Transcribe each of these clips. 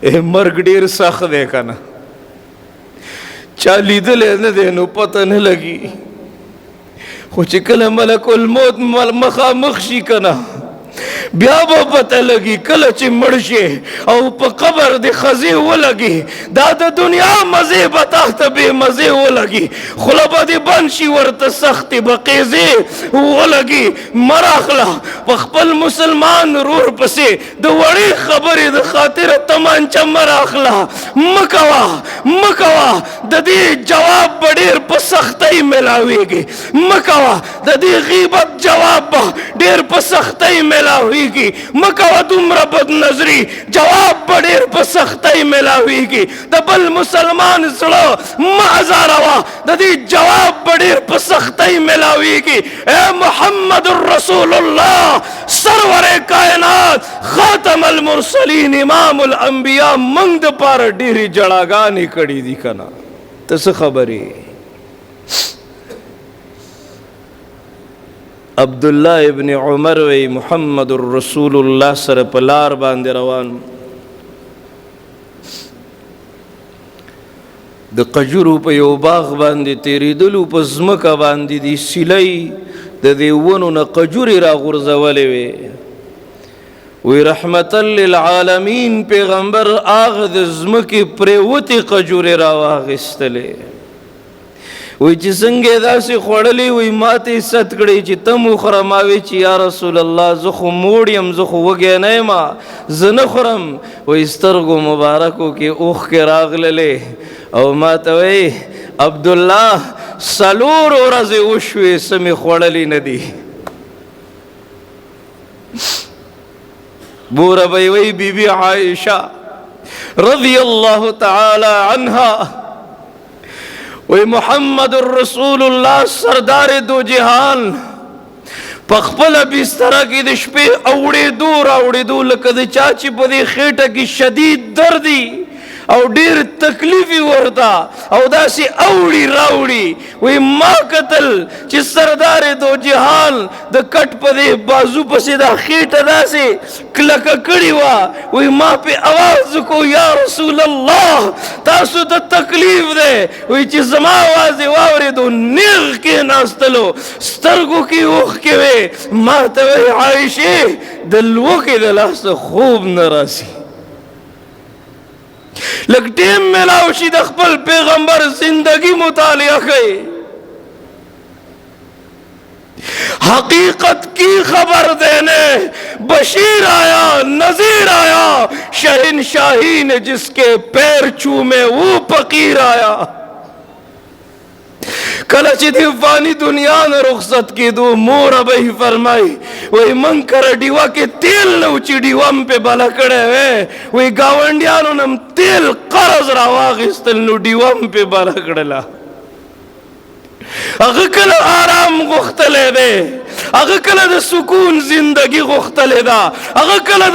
مرګ ډیر سخت دی کنه چا لیدلی نه دی نو پته نه لګي خو چې کله ملک الموت مخامخ شي کنه بیا به پته لګي کله چې مړ شي او په قبر د خزې ولګي دا د دنیا مزې به تحته بې مزې ولګي خوله به دې بند شي ورته سختې به قیزې ولګي مه راخله په خپل مسلمان رور پسې د وړې خبرې د خاطره تمانچه مه راخله مه کوه مه کوه د دې جواب به ډېر په سختۍ میلاویږي مه کوه د دې غیبت جواب به ډېر په سختۍ میلاویږي مه کوه دومره بد نظري جواب به ډېر په سختۍ میلاویږي د بل مسلمان زړه مه ازاروه د دې جواب به ډېر په سختۍ میلاویږي اے محمد رسول الله سرور کائنات خاتم المرسلین امام الانبیاء موږ دپاره ډېرې جړاګانې کړي دي که نه ته څه خبرې عبدالله ابن عمر وی محمد رسول الله سره په لار باندې روان د قجرو په یو باغ باندې تیریدلو په ځمکه باندې د سیلۍ د دې ونو نه قجورې راغورځولې وې وی رحمتا للعالمین پیغمبر هغه د ځمکې پرېوتې قجورې راواخیستلې وی چې څنګه داسې خوړلې وی ماته ست کړې چې تم وخوره ما وی چې یا رسول الله زه خو موړ یم زه خو وږی نه یم زه نه خورم وی سترګو مبارکو کې اوښکې راغللې او ما ته وی عبدالله 4 ورځې وشوې څه مې خوړلې نه دي بوره به یې وی بی بی عایشه رضی الله تعالی عنها وی محمد رسول الله سردار دو جهان په خپله بستره کې د شپې اوړېدو راوړېدو لکه د چا چې په دې خېټه کې شدید دردي او ډېر تکلیف ورته او داسې اوړي راوړي وی ما کتل چې سردار دو جهان د کټ په دې بازو پسې دا خېټه داسې کلکه کړې وه وی ما پې اواز وکړو یا رسول الله تاسو ته تکلیف دی وی چې زما اواز یې واورېدو نیغ کېناستلو سترګو کې اوښکې وې ما ته وی عایشې د لوږې د لاسه خوب نه راسي لږ ټیم میلاو شي د خپل پیغمبر زندگی مطالعه کوي حقیقت کی خبر دینے بشیر آیا نذیر آیا شہنشاہی نے جس کے پیر چومے وہ فقیر آیا کله چې د فانی دنیا نه رخصت کېدو موره به یې فرمایي وایي موږ کره ډیوه کې تیل نه و چې ډیوه م پې بله کړی وی وایي ګاونډیانو نه م تیل قرض راواخیستل نو ډیوه م پې بله کړله هغه کله آرام غوښتلی دی هغه کله د سکون زندگی غوښتلی ده هغه کله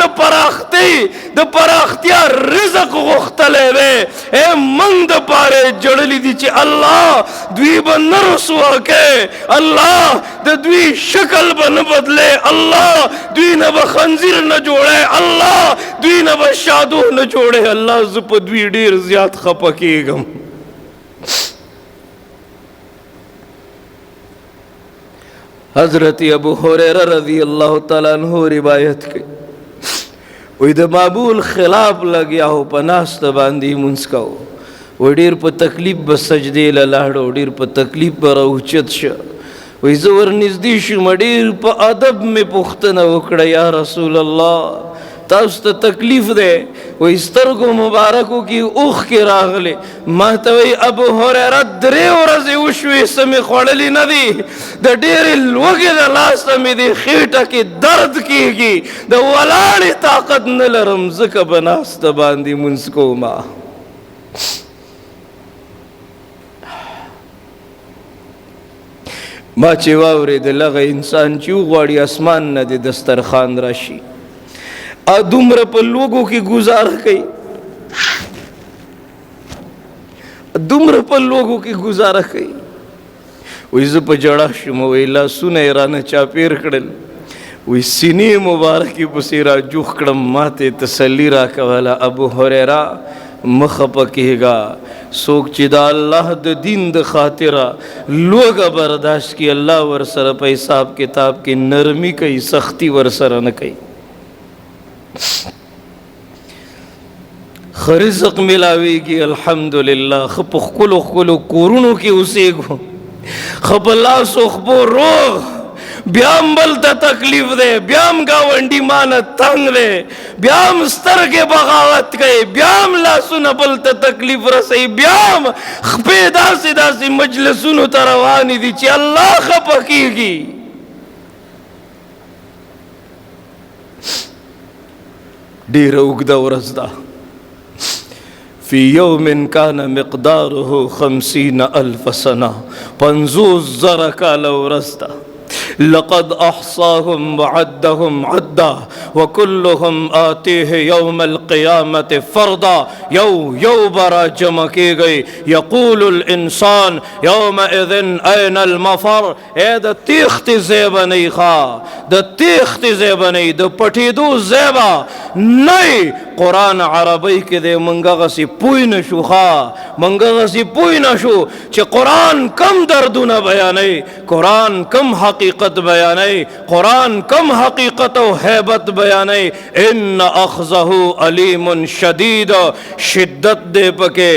د پراختیا رزق غوښتلی دی ای موږ دپاره یې جړلي دي چې الله دوی به نه رسوا کوي الله د دوی شکل به نه بدلی الله دوی نه به خنزیر نه جوړی الله دوی نه به شادو نه جوړی الله زه په دوی ډېر زیات خفه کېږم حضرت ابو هريره رضی اللہ تعالی عنہ روایت کی وی د معمول خلاف لګیا هو په ناسته باندې مونځ کوو وی ډېر په تکلیف به سجدې له لاړو ډېر په تکلیف به راوچت شه وی زه ورنږدې شوم ډېر په ادب مې پوښتنه وکړه یا رسول الله تاسو ته تکلیف دی وی سترګو مبارکو کې اوښکې راغلې ما ته وی ابو هریره 3 ورځې وشوې څه مې خوړلي نه دي د ډېرې لوږې د لاسه مې د خېټه کې درد کېږي د ولاړې طاقت نه لرم ځکه به ناسته باندې مونځ کومه ما چې واورېدل هغه انسان چې وغواړي اسمان نه د دسترخوان راشي دومره په لوږو کې گزاره کوي دومره په لوږو کې گزاره کوي وایي زه په ژړا شوم وایي لاسونه یې رانه چاپېر کړل وی سینې مبارکې پسې را جوخ کړم ماته تسلی را کوله ابو هریره مخه پکېږه څوک چې د الله د دین د خاطره لوږه برداشت کړي الله ورسره په حساب کتاب کې نرمي کوي سختی ورسره نه کوي ښه رزق ملاویږي الحمدلله ښه په ښکلو ښکلو کورونو کې اوسېږو ښه په لاسو خپو روغ بیا هم بل ته تکلیف دی بیا هم ګاونډي مانه تنګ دی بیا هم سترګې بغاوت کوي بیا هم لاسونه بل ته تکلیف رسوي بیا هم خپې داسې داسې مجلسونو ته روانې دي چې الله خفه کېږي ډېره اوږده ورځ ده فی یوم کان مقداره 50,000 سنه 50,000 کاله ورځ ده لقد احصاهم وعدهم عدا وكلهم آتيه يوم القيامة فردا یو برا جمع کی گئی یقول الانسان یومئذ این المفر اے د تیخت زیبا نہیں خواہ د تیخت زیبا نہیں د پٹیدو زیبا نہیں قرآن عربی کے دے منگا غسی پوئی نشو خواہ منگا غسی پوئی نشو چھ قرآن کم دردونا بیانے قرآن کم حقیقت بیانے قرآن کم حقیقت و حیبت بیانے ان اخذہو علیم شدید شدت دے پکے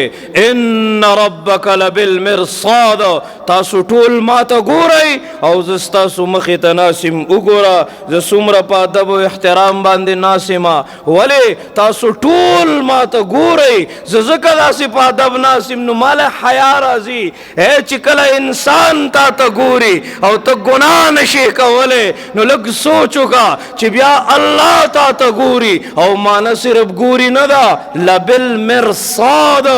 ان ربک لبالمرصاد تاسو ټول ماته ګورئ او زه ستاسو مخې ته ناسم وګوره زه څومره په ادب او احترام باندې ناسمه ولې تاسو ټول ماته ګورئ زه ځکه داسې په ادب ناسم نو ماله حیا راځي چې کله انسان تا ته ګوري او ته ګناه نشې کولی نو لږ سوچ وکړه چې بیا الله تا ته ګوري او معنی صرف ګوري نه ده لبالمرصاد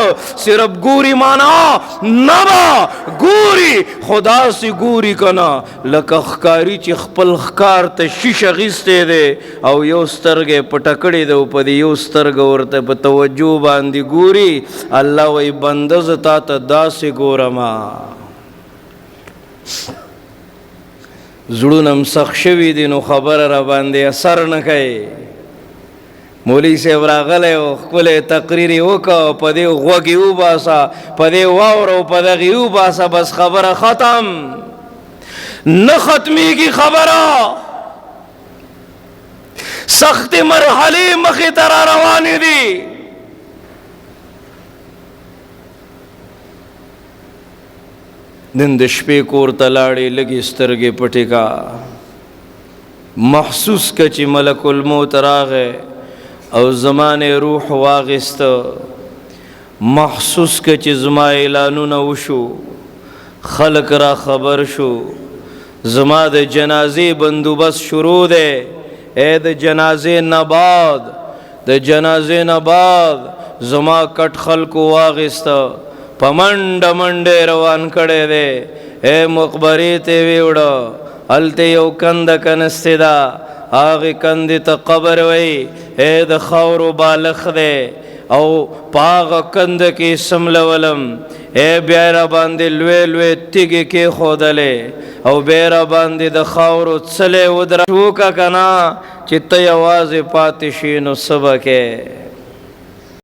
صرف ګوري معنا نه ده ګوري خدا سی ګوري کنه لکه ښکاري چې خپل ښکار ته شیشه اخیستی دی او یو سترګې پټه کړې ده او په دې یو سترګه ورته په توجه باندې ګوري الله وایي بنده زه تا ته داسې ګورمه زړونه هم سخت شوي دي نو خبره را باندې اثر نه کوي مولوي صاحب راغلی و ښکلی تقریر یې وکړه په دې غوږ یې وباسه په دې واوره او په دغې وباسه بس خبره ختم نه ختمیږي خبره سختې مرحلې مخې ته را روانې دي نن د شپې کور ته لاړې لږې سترګې پټې کا محسوس که چې ملک الموت راغی او زمان روح واغست محسوس که چې زما اعلانونه وشو خلق را خبر شو زما د جنازې بندوبست شروع دی اے د جنازې نه بعد د جنازې نه بعد زما کټ خلقو واغست په منډه منډې روان کړی دی اے مقبرې ته ویوړه هلته یو کنده کنستې ده هغې کندې ته قبر وی اے د خاورو بالښ دی او په هغه کنده کې سملولم اے بیا را باندې لوی لوی تیږې کېښودلې او بیا را باندې د خاورو څلی ودره وکړه که نه چې ته یوازې پاتې شي نو څه به کې